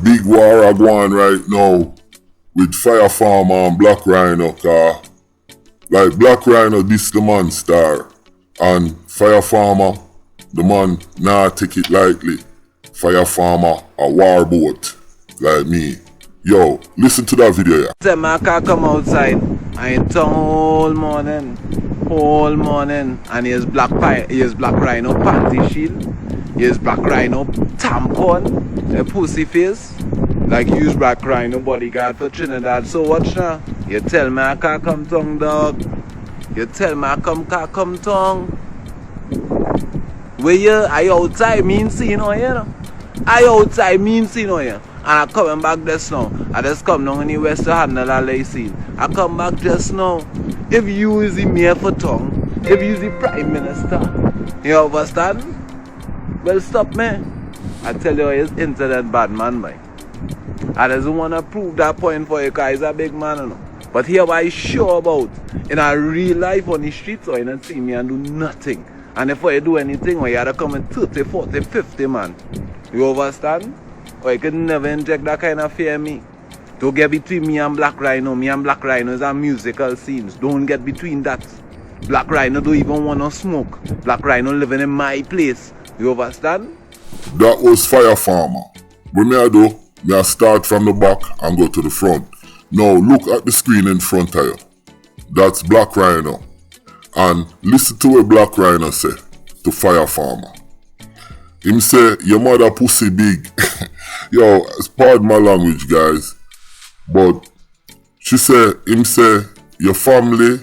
Big war are going right now with Fire Farmer and Black Rhino, car. Like Black Rhino, this the man star. And Fire Farmer, the man nah take it lightly. Fire Farmer, a warboat, like me. Yo, listen to that video, yeah. Tell me I can't come outside. I ain't tongue all morning, and here's Black Rhino panty shield. Here's Black Rhino tampon, a pussy face. Like use Black Rhino bodyguard for Trinidad. So watch now. You tell me I can't come tongue, dog. You tell me I can't come tongue. Where you? I outside mean scene on here. I outside mean scene on here. And I coming back just now. I just come down in the West Handle and lay scene. I come back just now. If you is the mayor for tongue, if you is the Prime Minister, you understand? Well, stop me. I tell you, it's internet bad man, boy. I just want to prove that point for you because he's a big man, you know. But here what I sure about, in a real life on the streets, or you don't see me and do nothing. And if I do anything, well, you have to come in 30, 40, 50, man. You understand? Or you could never inject that kind of fear in me. Don't get between me and Black Rhino. Me and Black Rhino is a musical scenes. Don't get between that. Black Rhino don't even want to smoke. Black Rhino living in my place. You understand? That was Fire Farmer. What me I do, me I start from the back and go to the front. Now look at the screen in front of you. That's Black Rhino. And listen to what Black Rhino say to Fire Farmer. Him say, your mother pussy big. Yo, pardon my language, guys. But him say, your family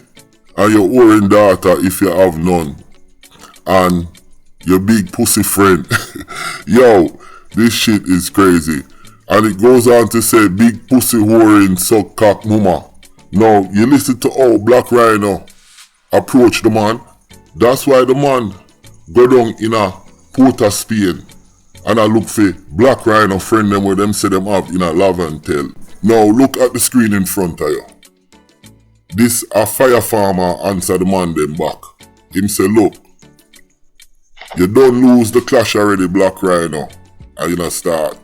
and your own daughter if you have none. And your big pussy friend. Yo, this shit is crazy. And it goes on to say, big pussy whoring suck cock mama. Now, you listen to how Black Rhino approach the man. That's why the man go down in a Port of Spain and I look for Black Rhino friend them where them say them have in a love and tell. Now look at the screen in front of you. This a Fire Farmer answer the man them back. Him say, look, you don't lose the clash already, Black Rhino. And you know start.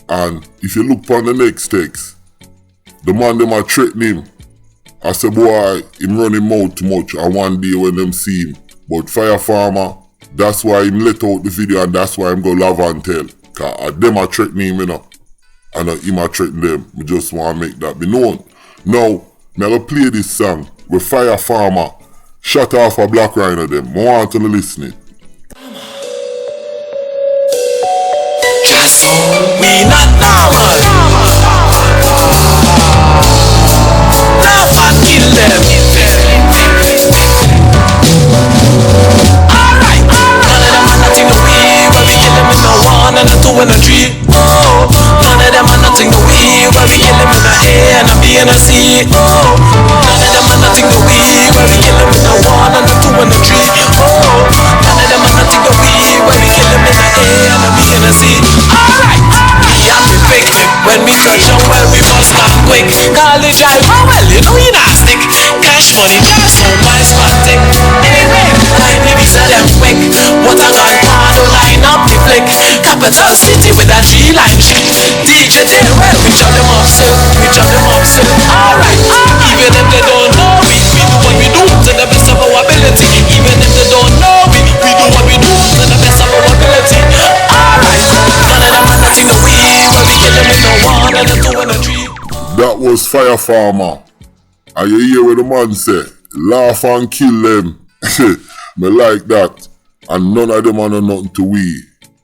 And if you look on the next text, the man them a threaten him. I say, boy, him run him out too much and one day when them see him. But Fire Farmer, that's why him let out the video and that's why him go love and tell. Cause them a threaten him, you know. And him a threaten them. We just want to make that be known. Now, me go play this song with Fire Farmer shut off a Black Rhino them. I want to listen it. Just we not normal. Laugh and kill them. Alright, none of them are nothing to we. Where we kill them in the 1 and the 2 and the 3. Oh, none of them are nothing to we. Where we kill them in the A and the B and the C. Oh, none of them are nothing to we. Where we kill them in the 1 and the 2 and the 3. Oh, none of them are nothing to we. Where we kill them in the A and the B and the C. Alright, we have to pick. When we touch on well, we must start quick. Call the driver, well, you know you not stick. Cash money, that's so my spot tick. Anyway, line we sell them quick. What I got hard to line up the flick. Capital City with a G-line chick. DJ Tail, well, we chop them up still. We chop them up still. Alright, even if they don't know we do what we do to the best of our ability. Even if they don't know we do what we do to the best of our ability. Alright, none of them are nothing to we. Where we kill them in the 1 and the 2 and the 3. That was Fire Farmer. And you hear what the man say, laugh and kill them. Me like that. And none of them are nothing to we.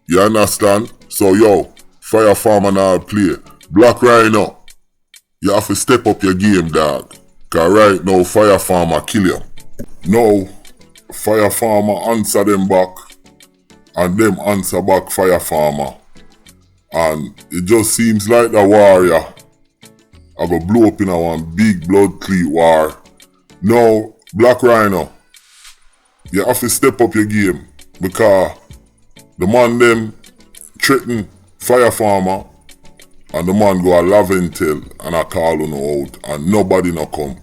You understand? So yo, Fire Farmer now play. Black Rhino, you have to step up your game, dog. Cause right now, Fire Farmer kill you. Now, Fire Farmer answer them back. And them answer back Fire Farmer. And it just seems like the warrior I go blow up in a one big blood cleat war. Now, Black Rhino, you have to step up your game because the man them threaten Fire Farmer and the man go a love and tell and I call on out and nobody no come.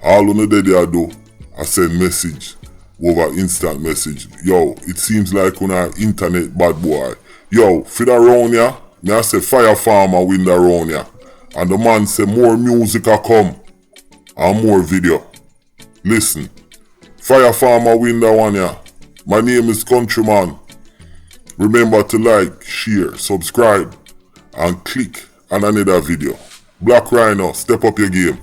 All on the day I do, I send message over instant message. Yo, it seems like on our internet bad boy. Yo, for that round ya, Me I say Fire Farmer win the round ya. And the man say more music a come. And more video. Listen. Fire Farmer win the one ya. My name is Countryman. Remember to like, share, subscribe, and click on another video. Black Rhino, step up your game.